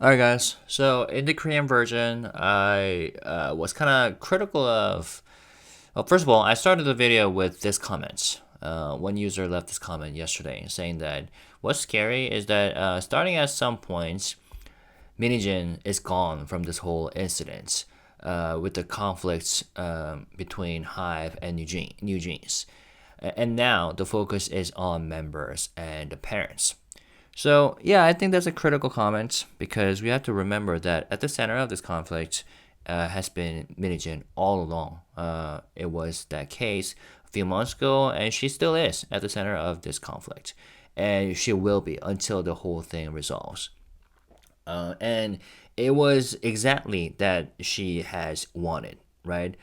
Alright, guys. So in the Korean version, I was kind of critical of. Well, first of all, I started the video with this comment. One user left this comment yesterday saying that what's scary is that starting at some points, Minijin is gone from this whole incident with the conflicts between HYBE and NewJeans. And now the focus is on members and the parents. So, yeah, I think that's a critical comment because we have to remember that at the center of this conflict has been Minijin all along. It was that case a few months ago, and she still is at the center of this conflict. And she will be until the whole thing resolves. And it was exactly that she has wanted, right?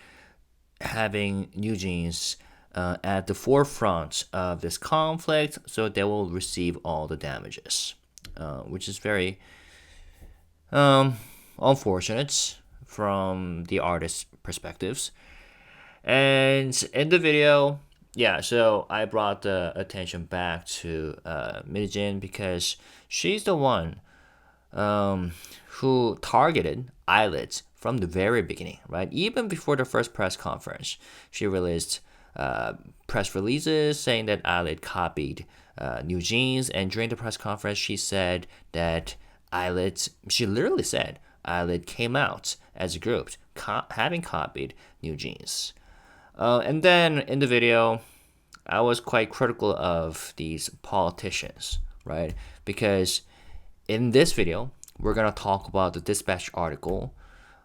Having NewJeans at the forefront of this conflict so they will receive all the damages, which is very unfortunate from the artist's perspectives. And in the video, yeah, so I brought the attention back to Minijin because she's the one who targeted Illit from the very beginning, right? Even before the first press conference, she released press releases saying that Illit copied NewJeans, and during the press conference, she said that she literally said Illit came out as a group, having copied NewJeans. And then in the video, I was quite critical of these politicians, right? Because in this video, we're going to talk about the Dispatch article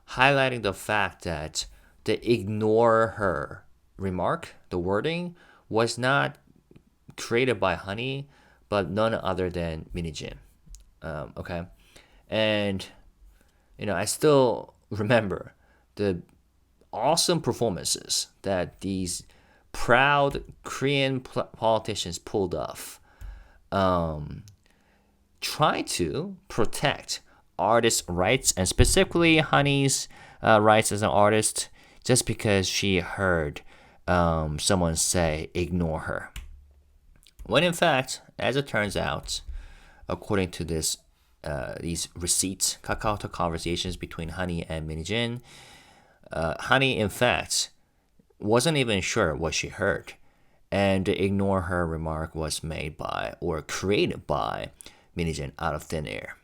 highlighting the fact that the ignore her remark, the wording, was not created by Hanni, but none other than Minijin. Okay? And, I still remember the awesome performances that these proud Korean politicians pulled off. Try to protect artists' rights, and specifically Hanni's rights as an artist, just because she heard someone say ignore her. When in fact, as it turns out, according to these receipts, KakaoTalk conversations between Hanni and Minijin, Hanni in fact wasn't even sure what she heard, and the ignore her remark was made by or created by Minijin out of thin air.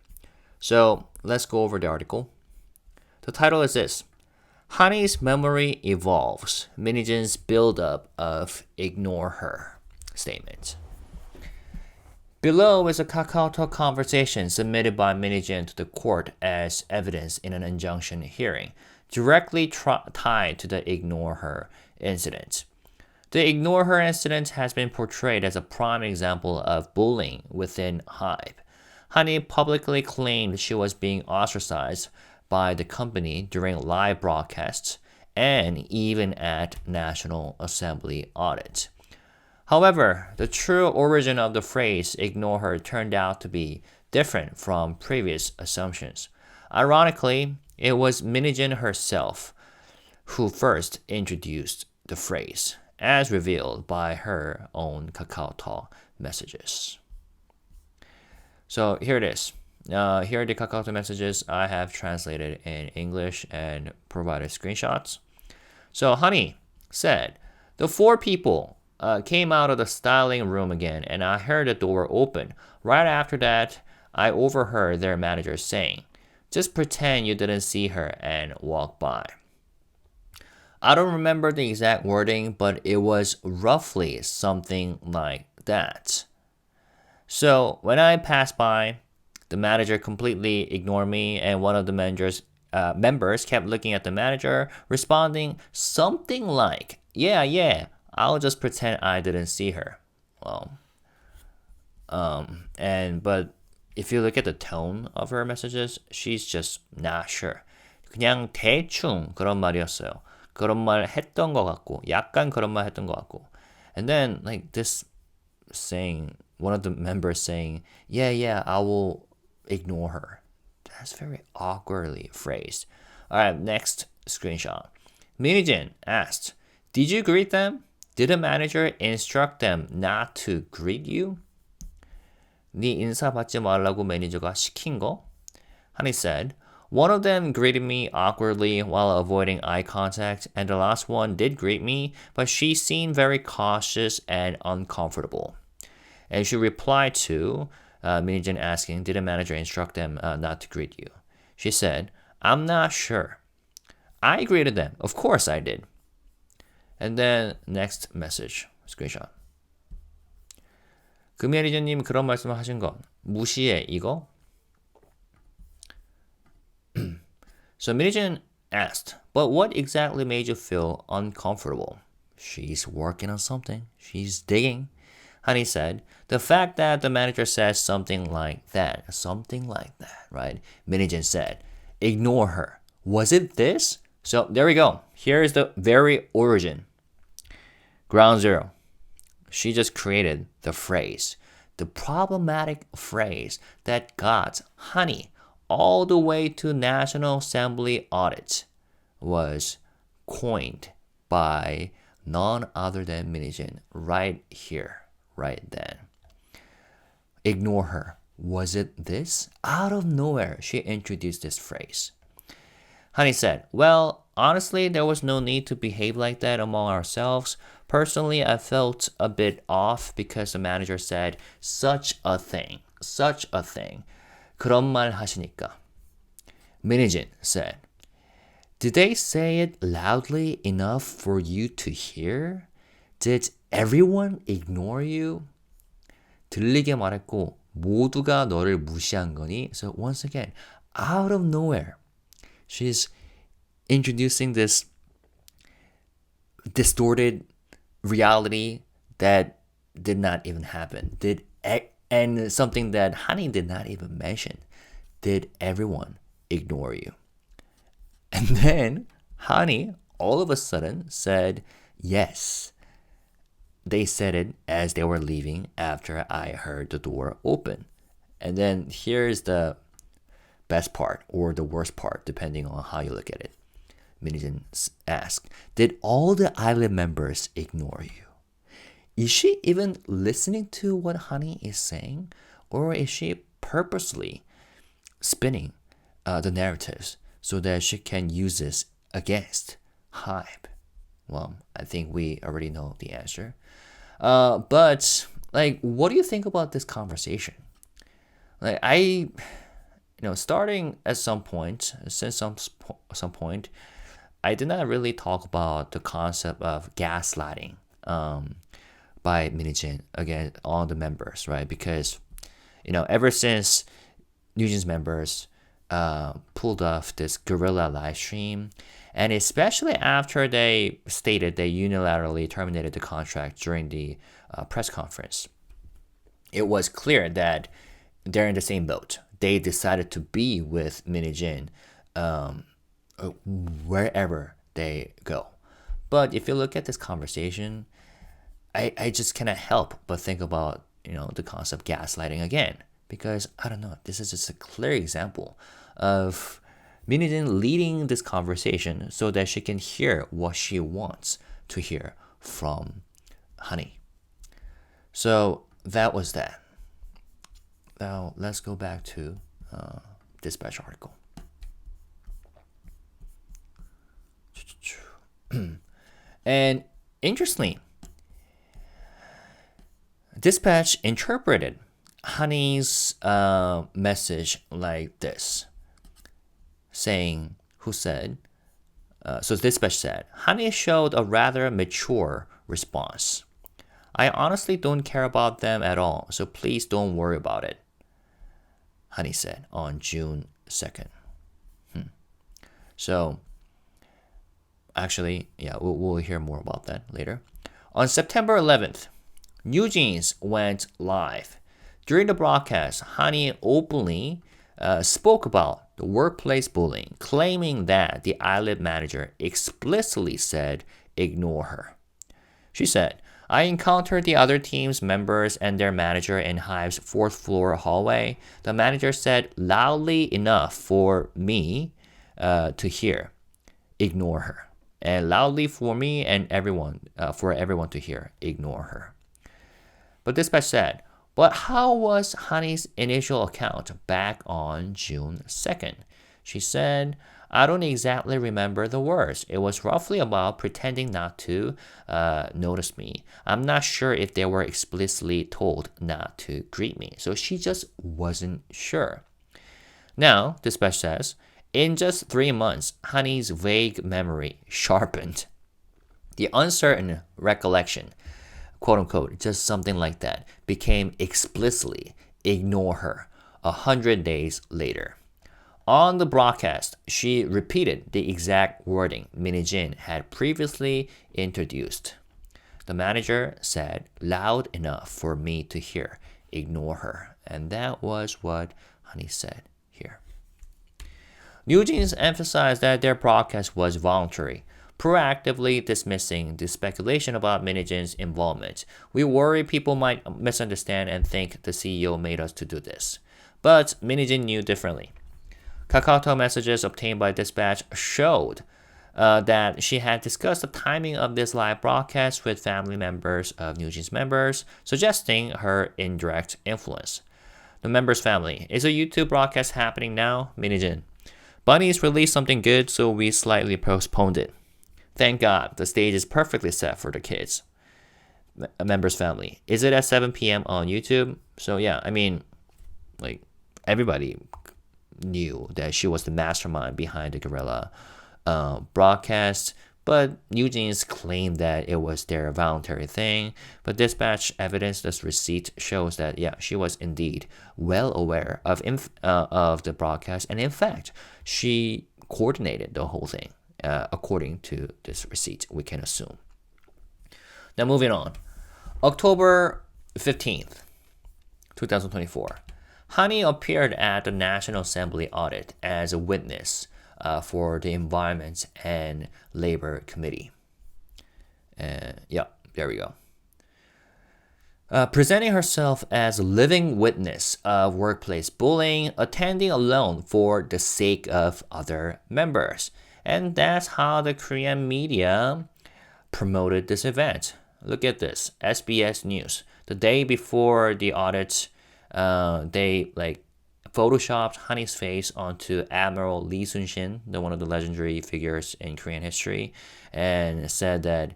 So let's go over the article. The title is this: Hanni's memory evolves. Minijin's buildup of ignore her statement. Below is a KakaoTalk conversation submitted by Minijin to the court as evidence in an injunction hearing, directly tied to the ignore her incident. The ignore her incident has been portrayed as a prime example of bullying within HYBE. Hanni publicly claimed she was being ostracized by the company during live broadcasts and even at National Assembly audit. However, the true origin of the phrase ignore her turned out to be different from previous assumptions. Ironically, it was Minijin herself who first introduced the phrase, as revealed by her own KakaoTalk messages. So here it is. Here are the KakaoTalk messages I have translated in English and provided screenshots. So Hanni said, the four people came out of the styling room again, and I heard the door open. Right after that, I overheard their manager saying, just pretend you didn't see her and walk by. I don't remember the exact wording, but it was roughly something like that. So when I passed by, the manager completely ignored me, and one of the members kept looking at the manager, responding something like, yeah, I'll just pretend I didn't see her. Well, but if you look at the tone of her messages, she's just not sure. 그냥 대충 그런 말이었어요. 그런 말 했던 것 같고, 약간 그런 말 했던 것 같고. And then like this saying, one of the members saying, yeah, I will ignore her. That's very awkwardly phrased. All right, next screenshot. Minijin asked, did you greet them? Did the manager instruct them not to greet you? 네 인사 받지 말라고 매니저가 시킨 거? Hanni said, one of them greeted me awkwardly while avoiding eye contact, and the last one did greet me, but she seemed very cautious and uncomfortable. And she replied to Min-jin asking, did the manager instruct them not to greet you? She said, I'm not sure. I greeted them. Of course I did. And then next message, screenshot. 그 매니저님 그런 말씀 하신 거 무시해 이거? So Min-jin asked, but what exactly made you feel uncomfortable? She's working on something. She's digging. Hanni said, the fact that the manager says something like that, right? Min-jin said, ignore her. Was it this? So there we go. Here is the very origin. Ground zero. She just created the phrase, the problematic phrase that got Hanni all the way to National Assembly audit was coined by none other than Min-jin right here, right then. Ignore her. Was it this? Out of nowhere, she introduced this phrase. Hanni said, well, honestly, there was no need to behave like that among ourselves. Personally, I felt a bit off because the manager said such a thing. 그런 말 하시니까. Min-jin said, did they say it loudly enough for you to hear? Did everyone ignore you? 들리게 말했고 모두가 너를 무시한 거니? So once again, out of nowhere, she's introducing this distorted reality that did not even happen. And something that Hanni did not even mention. Did everyone ignore you? And then Hanni all of a sudden said, yes. They said it as they were leaving after I heard the door open. And then here's the best part or the worst part, depending on how you look at it. Min-jin asked, did all the island members ignore you? Is she even listening to what Hanni is saying? Or is she purposely spinning the narratives so that she can use this against HYBE? Well, I think we already know the answer. But what do you think about this conversation? Starting at some point, since some point, I did not really talk about the concept of gaslighting by Min-jin again on the members, right? Because ever since NewJeans members pulled off this guerrilla live stream, and especially after they stated they unilaterally terminated the contract during the press conference, it was clear that they're in the same boat. They decided to be with Min-jin wherever they go. But if you look at this conversation, I just cannot help but think about the concept gaslighting again, because I don't know, this is just a clear example of Min-jin leading this conversation so that she can hear what she wants to hear from Hanni. So that was that. Now let's go back to Dispatch article. And interestingly, Dispatch interpreted Hanni's message like this, saying, so Dispatch said, Hanni showed a rather mature response. I honestly don't care about them at all, so please don't worry about it, Hanni said on June 2nd. So, actually, yeah, we'll hear more about that later. On September 11th, NewJeans went live. During the broadcast, Hanni openly spoke about the workplace bullying, claiming that the island manager explicitly said, ignore her. She said, I encountered the other team's members and their manager in HYBE's 4th floor hallway. The manager said loudly enough for me to hear, ignore her. And loudly for me and everyone to hear, ignore her. But Dispatch said, But how was Hanni's initial account back on June 2nd? She said, I don't exactly remember the words. It was roughly about pretending not to notice me. I'm not sure if they were explicitly told not to greet me. So she just wasn't sure. Now, Dispatch says, in just 3 months, Hanni's vague memory sharpened. The uncertain recollection, quote unquote, just something like that, became explicitly ignore her 100 days later. On the broadcast, she repeated the exact wording Min-jin had previously introduced. The manager said loud enough for me to hear, ignore her. And that was what Hanni said here. NewJeans emphasized that their broadcast was voluntary, proactively dismissing the speculation about Min-jin's involvement. We worry people might misunderstand and think the CEO made us to do this. But Min-jin knew differently. KakaoTalk messages obtained by Dispatch showed that she had discussed the timing of this live broadcast with family members of NewJeans members, suggesting her indirect influence. The members' family, is a YouTube broadcast happening now? Min-jin. Bunnies released something good, so we slightly postponed it. Thank God, the stage is perfectly set for the kids. Members' family, is it at 7 p.m. on YouTube? So yeah, I mean, like, everybody knew that she was the mastermind behind the guerrilla broadcast, but NewJeans claimed that it was their voluntary thing. But Dispatch evidence, this receipt shows that yeah, she was indeed well aware of the broadcast, and in fact, she coordinated the whole thing. According to this receipt, we can assume. Now moving on, October 15th, 2024. Hanni appeared at the National Assembly audit as a witness for the Environment and Labor Committee. Yeah, there we go. Presenting herself as a living witness of workplace bullying, attending alone for the sake of other members. And that's how the Korean media promoted this event. Look at this, SBS News. The day before the audit, they photoshopped Hanni's face onto Admiral Lee Sun-shin, one of the legendary figures in Korean history, and said that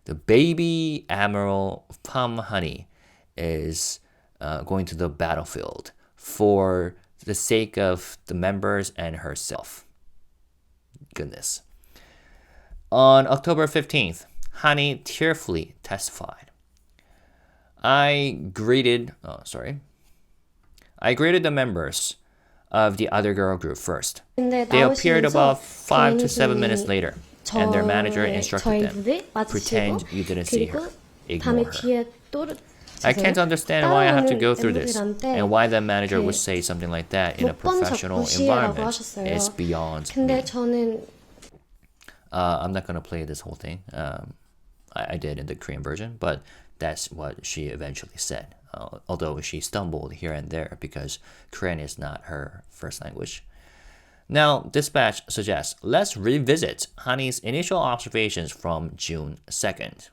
the baby Admiral Pham Hanni is going to the battlefield for the sake of the members and herself. Goodness. On October 15th, Hanni tearfully testified. I greeted the members of the other girl group first. They appeared about 5 to 7 minutes later, and their manager instructed them, pretend you didn't see her, ignore her. I can't understand why I have to go through this, and why the manager would say something like that in a professional environment is beyond me. I'm not going to play this whole thing. I did in the Korean version, but that's what she eventually said. Although she stumbled here and there because Korean is not her first language. Now, Dispatch suggests, let's revisit Hanni's initial observations from June 2nd.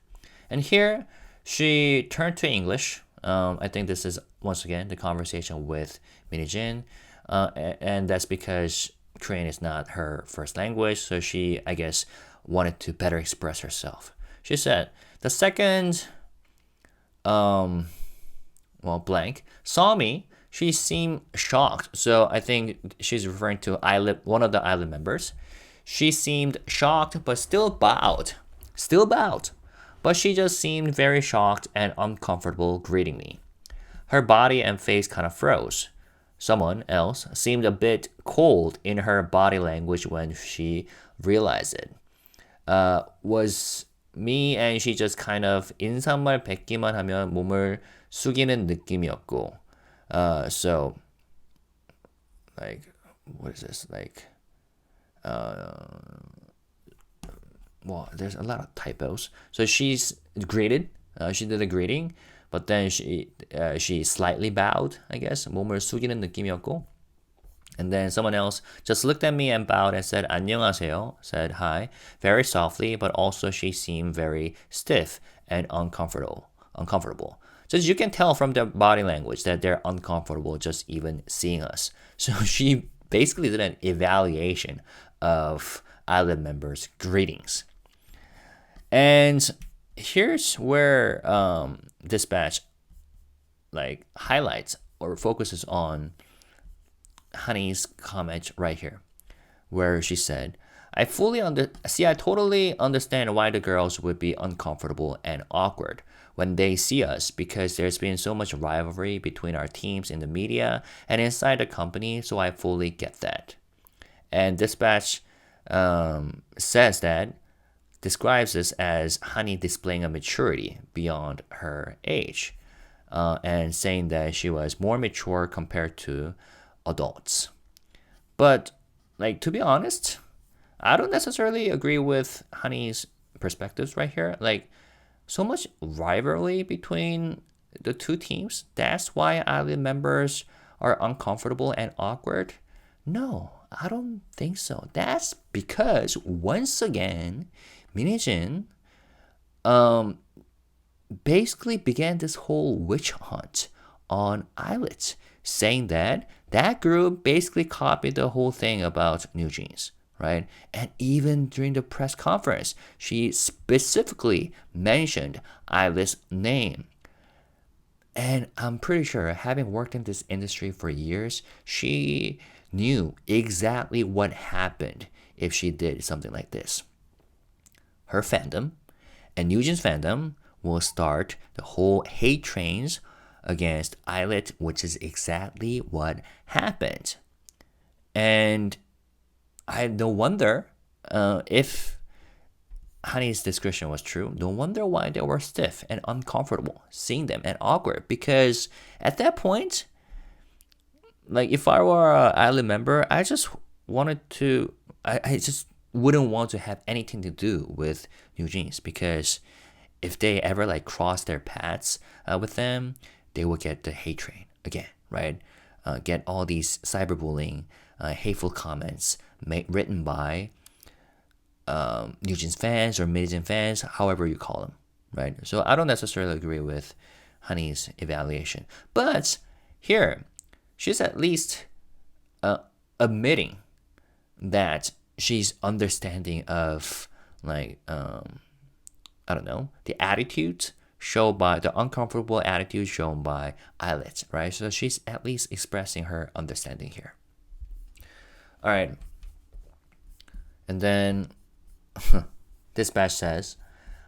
And here, she turned to English. I think this is, once again, the conversation with Min-jin. And that's because Korean is not her first language, so she, I guess, wanted to better express herself. She said, the second, blank, saw me, she seemed shocked. So I think she's referring to one of the island members. She seemed shocked, but still bowed. But she just seemed very shocked and uncomfortable greeting me. Her body and face kind of froze. Someone else seemed a bit cold in her body language when she realized it. Was me, and she just kind of 인사말 뱉기만 하면 몸을 숙이는 느낌이었고. So, what is this? There's a lot of typos. So she's greeted. She did a greeting, but then she slightly bowed, I guess. 몸을 숙이는 느낌이었고. And then someone else just looked at me and bowed and said 안녕하세요, said hi, very softly, but also she seemed very stiff and uncomfortable. Just you can tell from their body language that they're uncomfortable just even seeing us. So she basically did an evaluation of Illit members' greetings. And here's where Dispatch like highlights or focuses on Hanni's comment right here, where she said, I totally understand why the girls would be uncomfortable and awkward when they see us because there's been so much rivalry between our teams in the media and inside the company, so I fully get that. And Dispatch says that, describes this as Hanni displaying a maturity beyond her age, and saying that she was more mature compared to adults. But, like, to be honest, I don't necessarily agree with Hanni's perspectives right here. Like, so much rivalry between the two teams. That's why Illit members are uncomfortable and awkward. No, I don't think so. That's because, once again, Hee-jin basically began this whole witch hunt on Illit, saying that that group basically copied the whole thing about NewJeans, right? And even during the press conference, she specifically mentioned Illit's name. And I'm pretty sure, having worked in this industry for years, she knew exactly what happened if she did something like this. Her fandom and NewJeans fandom will start the whole hate trains against Illit, which is exactly what happened. And I no wonder if Hanni's description was true, no wonder why they were stiff and uncomfortable seeing them and awkward, because at that point, like if I were an Illit member, I just wouldn't want to have anything to do with NewJeans, because if they ever like cross their paths with them, they will get the hate train again, right? Get all these cyberbullying, hateful comments written by NewJeans fans or Heejin fans, however you call them, right? So I don't necessarily agree with Hanni's evaluation, but here she's at least admitting that she's understanding of like I don't know, the attitude shown by the uncomfortable attitude shown by Illit, right? So she's at least expressing her understanding here. All right, and then Dispatch says,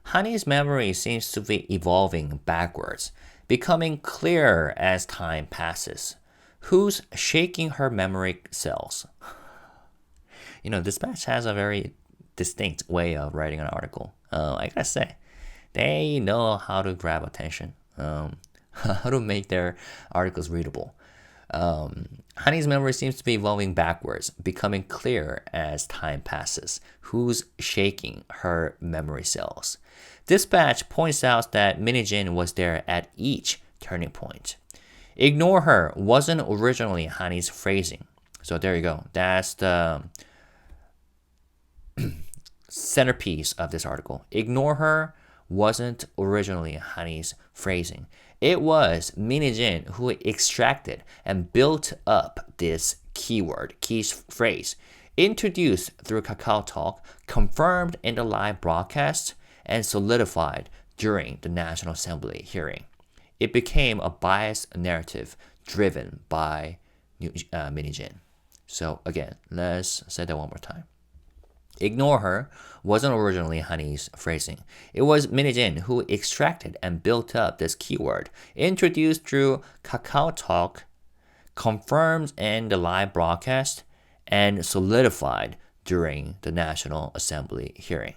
Hanni's memory seems to be evolving backwards, becoming clearer as time passes. Who's shaking her memory cells? You know, Dispatch has a very distinct way of writing an article. I gotta say, they know how to grab attention, how to make their articles readable. Hanni's memory seems to be evolving backwards, becoming clearer as time passes. Who's shaking her memory cells? Dispatch points out that Heejin was there at each turning point. Ignore her wasn't originally Hanni's phrasing. So there you go. That's the centerpiece of this article. Ignore her wasn't originally Hanni's phrasing. It was Heejin who extracted and built up this key phrase, introduced through KakaoTalk, confirmed in the live broadcast, and solidified during the National Assembly hearing. It became a biased narrative driven by Heejin. So again, let's say that one more time. Ignore her wasn't originally Hanni's phrasing. It was Heejin who extracted and built up this keyword, introduced through KakaoTalk, confirmed in the live broadcast, and solidified during the National Assembly hearing.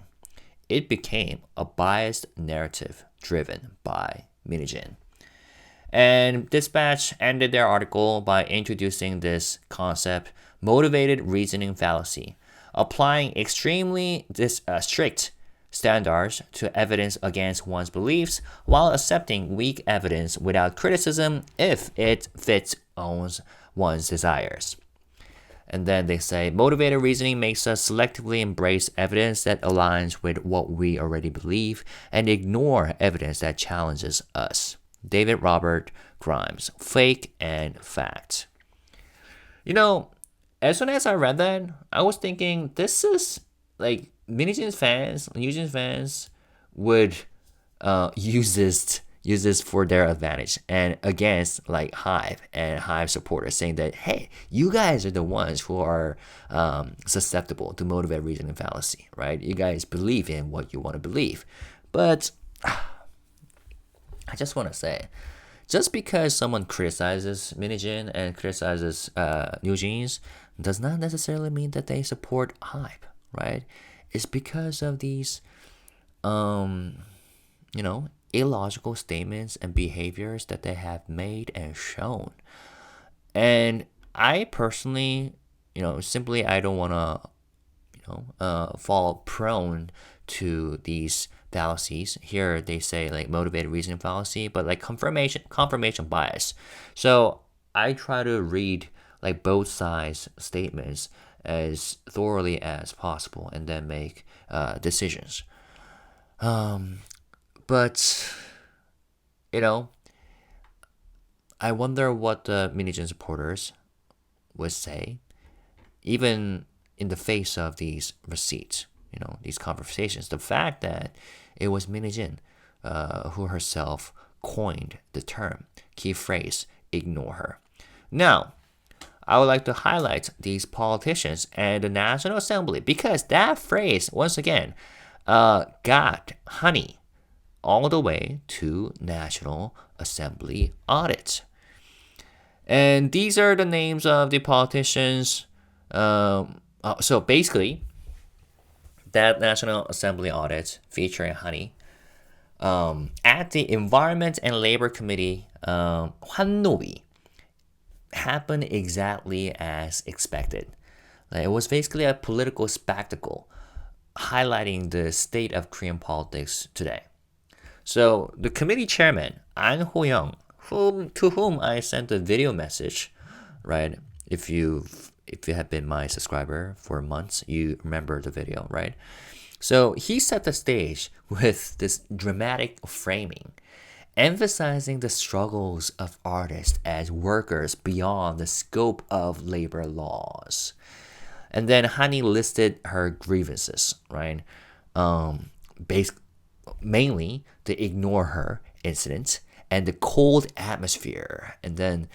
It became a biased narrative driven by Heejin. And Dispatch ended their article by introducing this concept, motivated reasoning fallacy, applying extremely strict standards to evidence against one's beliefs while accepting weak evidence without criticism if it fits one's desires. And then they say, motivated reasoning makes us selectively embrace evidence that aligns with what we already believe and ignore evidence that challenges us. David Robert Grimes, Fake and Fact. You know, as soon as I read that, I was thinking this is like NewJeans fans would use this for their advantage and against like HYBE and HYBE supporters, saying that hey, you guys are the ones who are susceptible to motivate reason and fallacy, right? You guys believe in what you want to believe, but I just want to say, just because someone criticizes Minijin and criticizes NewJeans does not necessarily mean that they support HYBE, right? It's because of these, illogical statements and behaviors that they have made and shown. And I personally, simply I don't want to, fall prone to these fallacies. Here they say like motivated reasoning fallacy, but like confirmation bias. So I try to read like both sides statements as thoroughly as possible and then make decisions. But I wonder what the Minijin supporters would say, even in the face of these receipts, these conversations. The fact that it was Minijin who herself coined the term, key phrase, ignore her. Now, I would like to highlight these politicians and the National Assembly because that phrase, once again, got Hanni all the way to National Assembly audit. And these are the names of the politicians. So basically, that National Assembly audit featuring Hanni at the Environment and Labor Committee, 환노위, happened exactly as expected. It was basically a political spectacle highlighting the state of Korean politics today. So the committee chairman, An Ho-young, to whom I sent a video message, right? If you have been my subscriber for months, you remember the video, right? So he set the stage with this dramatic framing, emphasizing the struggles of artists as workers beyond the scope of labor laws. And then Hanni listed her grievances, right? Mainly the ignore her incident and the cold atmosphere. And then,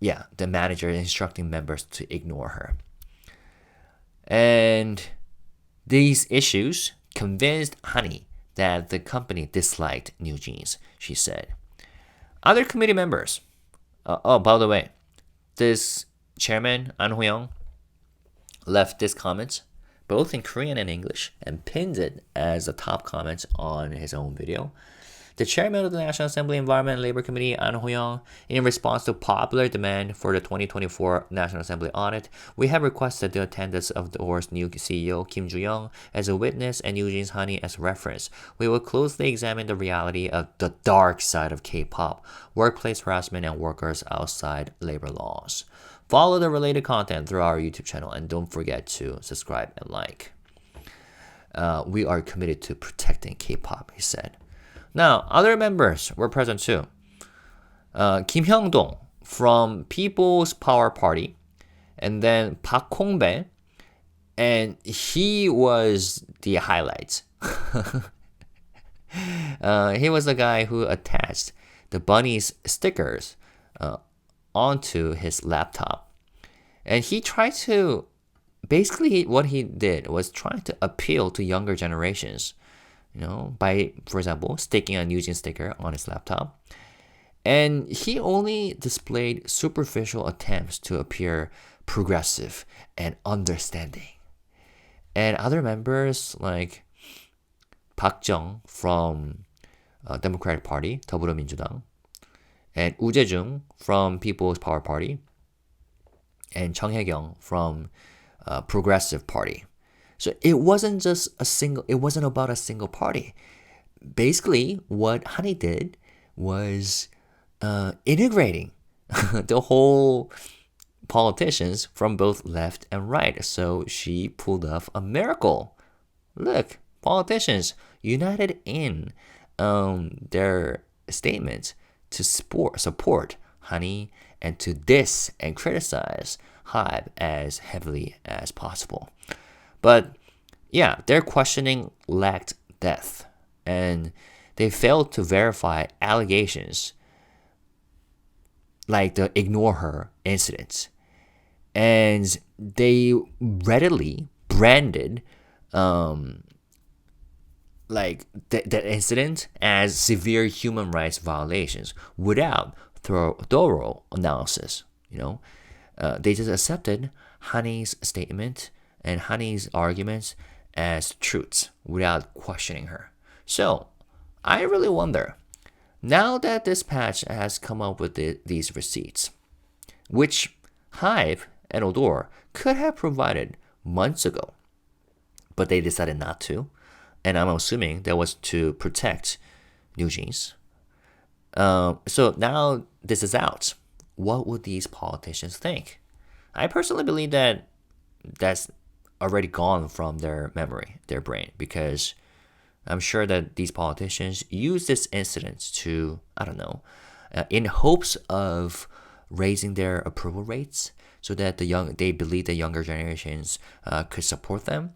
the manager instructing members to ignore her. And these issues convinced Hanni that the company disliked NewJeans, she said. Other committee members, by the way, this chairman, An Ho-young, left this comment both in Korean and English and pinned it as the top comment on his own video. The chairman of the National Assembly Environment and Labor Committee, An Ho-young, in response to popular demand for the 2024 National Assembly audit, we have requested the attendance of the OR's new CEO, Kim Joo-young, as a witness and NewJeans Hanni as reference. We will closely examine the reality of the dark side of K-pop, workplace harassment, and workers outside labor laws. Follow the related content through our YouTube channel and don't forget to subscribe and like. We are committed to protecting K-pop, he said. Now, other members were present too. Kim Hyung-dong from People's Power Party, and then Park Hong-bae, and he was the highlight. He was the guy who attached the bunny's stickers onto his laptop. And he tried to, basically what he did was trying to appeal to younger generations, by, for example, sticking a NewJeans sticker on his laptop. And he only displayed superficial attempts to appear progressive and understanding. And other members like Park Jung from Democratic Party, 더불어민주당, and Woo Jae-jung from People's Power Party, and Chung Hae-kyung from Progressive Party. So it wasn't about a single party. Basically, what Hanni did was integrating the whole politicians from both left and right. So she pulled off a miracle. Look, politicians united in their statements to support Hanni and to diss and criticize HYBE as heavily as possible. But yeah, their questioning lacked depth, and they failed to verify allegations like the ignore her incident. And they readily branded like that incident as severe human rights violations without thorough analysis. They just accepted Hanni's statement and Hanni's arguments as truths without questioning her. So I really wonder, now that Dispatch has come up with these receipts, which HYBE and Odor could have provided months ago, but they decided not to, and I'm assuming that was to protect NewJeans. So now this is out. What would these politicians think? I personally believe that that's already gone from their memory, their brain, because I'm sure that these politicians use this incident to, I don't know, in hopes of raising their approval rates so that they believe the younger generations could support them.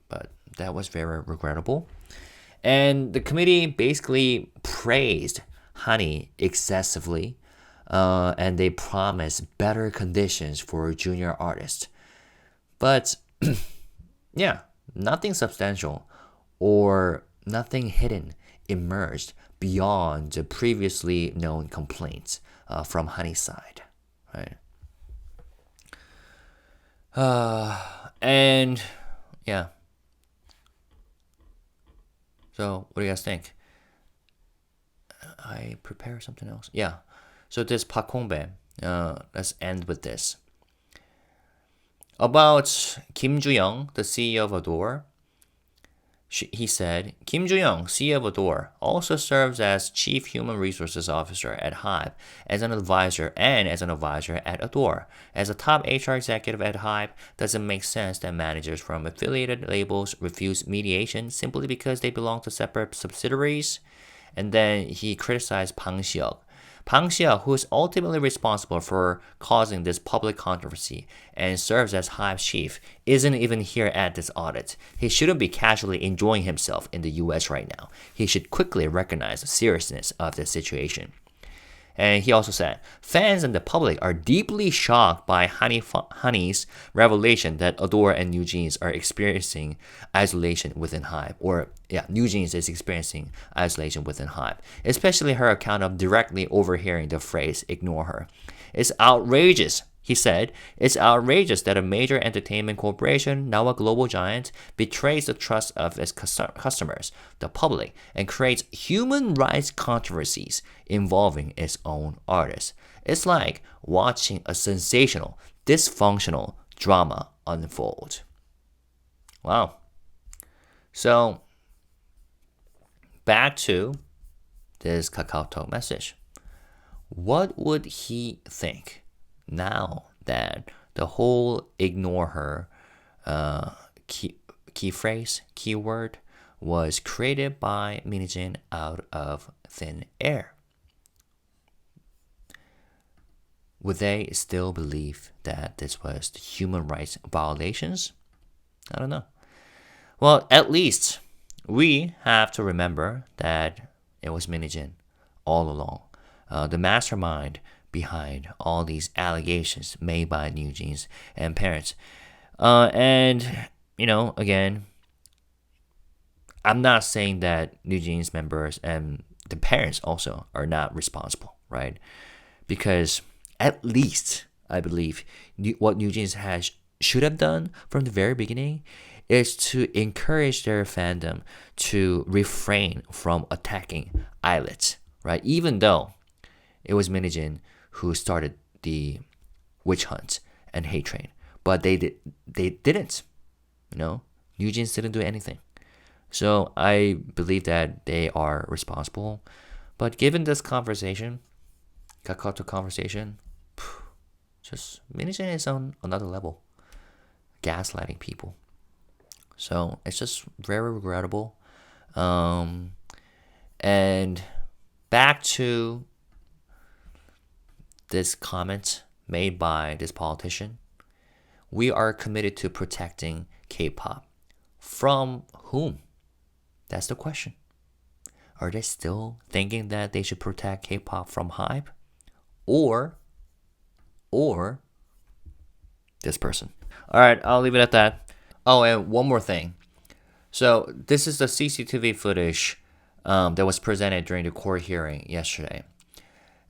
But that was very regrettable. And the committee basically praised Hanni excessively, and they promised better conditions for junior artists. But yeah, nothing substantial or nothing hidden emerged beyond the previously known complaints from Hanni's side, right? And yeah. So what do you guys think? I prepare something else. Yeah. So this Park Hong-bae, let's end with this. About Kim Joo-young, the CEO of Adore, he said, Kim Joo-young, CEO of Adore, also serves as Chief Human Resources Officer at HYBE, as an advisor at Adore. As a top HR executive at HYBE, does it make sense that managers from affiliated labels refuse mediation simply because they belong to separate subsidiaries? And then he criticized Bang Xiok. Bang Xiok, who is ultimately responsible for causing this public controversy and serves as HYBE's chief, isn't even here at this audit. He shouldn't be casually enjoying himself in the US right now. He should quickly recognize the seriousness of the situation. And he also said, fans and the public are deeply shocked by Hanni's revelation that Adore and NewJeans are experiencing isolation within HYBE. Or, yeah, NewJeans is experiencing isolation within HYBE. Especially her account of directly overhearing the phrase, ignore her. It's outrageous. He said, it's outrageous that a major entertainment corporation, now a global giant, betrays the trust of its customers, the public, and creates human rights controversies involving its own artists. It's like watching a sensational, dysfunctional drama unfold. Wow. So, back to this KakaoTalk message. What would he think now that the whole ignore her key phrase, keyword, was created by Hee-jin out of thin air? Would they still believe that this was human rights violations? I don't know. Well, at least we have to remember that it was Hee-jin all along, the mastermind behind all these allegations made by NewJeans and parents. And, again, I'm not saying that NewJeans members and the parents also are not responsible, right? Because at least, I believe, what NewJeans should have done from the very beginning is to encourage their fandom to refrain from attacking Illit, right? Even though it was Hee-jin who started the witch hunt and hate train, but they didn't. NewJeans didn't do anything. So I believe that they are responsible. But given this conversation, KakaoTalk conversation, just Hee-jin is on another level, gaslighting people. So it's just very regrettable. And back to this comment made by this politician. We are committed to protecting K-pop. From whom? That's the question. Are they still thinking that they should protect K-pop from HYBE? Or this person. All right, I'll leave it at that. Oh, and one more thing. So this is the CCTV footage that was presented during the court hearing yesterday.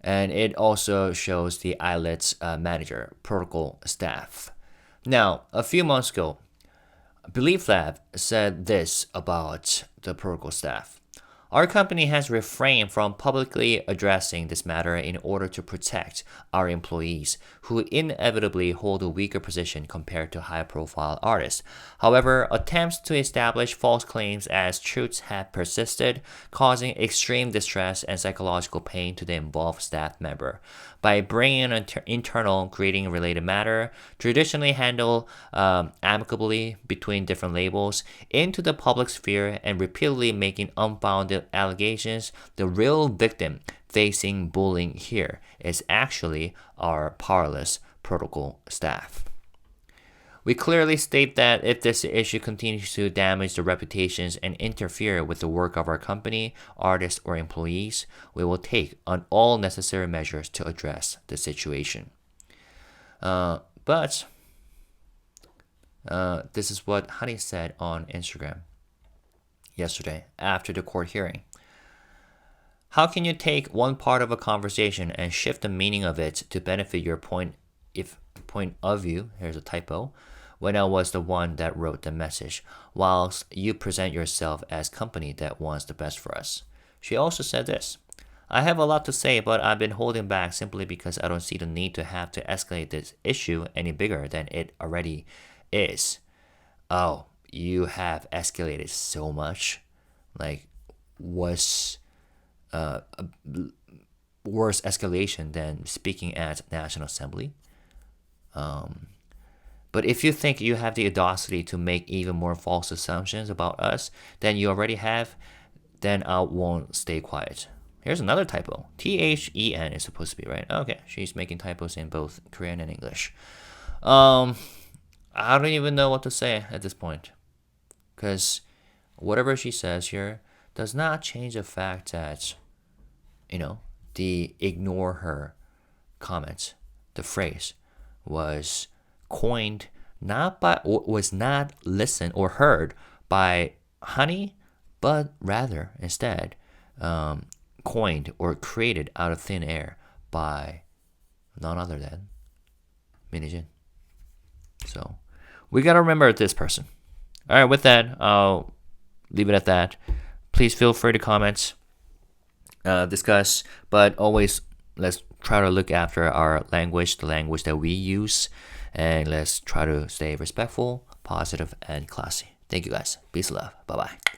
And it also shows the Illit manager, protocol staff. Now, a few months ago, Belief Lab said this about the protocol staff. Our company has refrained from publicly addressing this matter in order to protect our employees, who inevitably hold a weaker position compared to high-profile artists. However, attempts to establish false claims as truths have persisted, causing extreme distress and psychological pain to the involved staff member. By bringing an internal grading-related matter, traditionally handled amicably between different labels, into the public sphere and repeatedly making unfounded allegations, the real victim facing bullying here is actually our powerless protocol staff. We clearly state that if this issue continues to damage the reputations and interfere with the work of our company, artists, or employees, we will take on all necessary measures to address the situation. But this is what Hanni said on Instagram yesterday after the court hearing. How can you take one part of a conversation and shift the meaning of it to benefit your point of view? Here's a typo. When I was the one that wrote the message, whilst you present yourself as company that wants the best for us. She also said this. I have a lot to say, but I've been holding back simply because I don't see the need to have to escalate this issue any bigger than it already is. Oh, you have escalated so much. Like, was a worse escalation than speaking at National Assembly? But if you think you have the audacity to make even more false assumptions about us than you already have, then I won't stay quiet. Here's another typo. THEN is supposed to be right. Okay, she's making typos in both Korean and English. I don't even know what to say at this point. Because whatever she says here does not change the fact that, the ignore her comment, the phrase, was coined was not listened or heard by Hanni, but rather instead coined or created out of thin air by none other than Hee-jin. So we gotta remember this person. All right, with that, I'll leave it at that. Please feel free to comment, discuss, but always let's try to look after our language, the language that we use, and let's try to stay respectful, positive, and classy. Thank you guys. Peace and love. Bye-bye.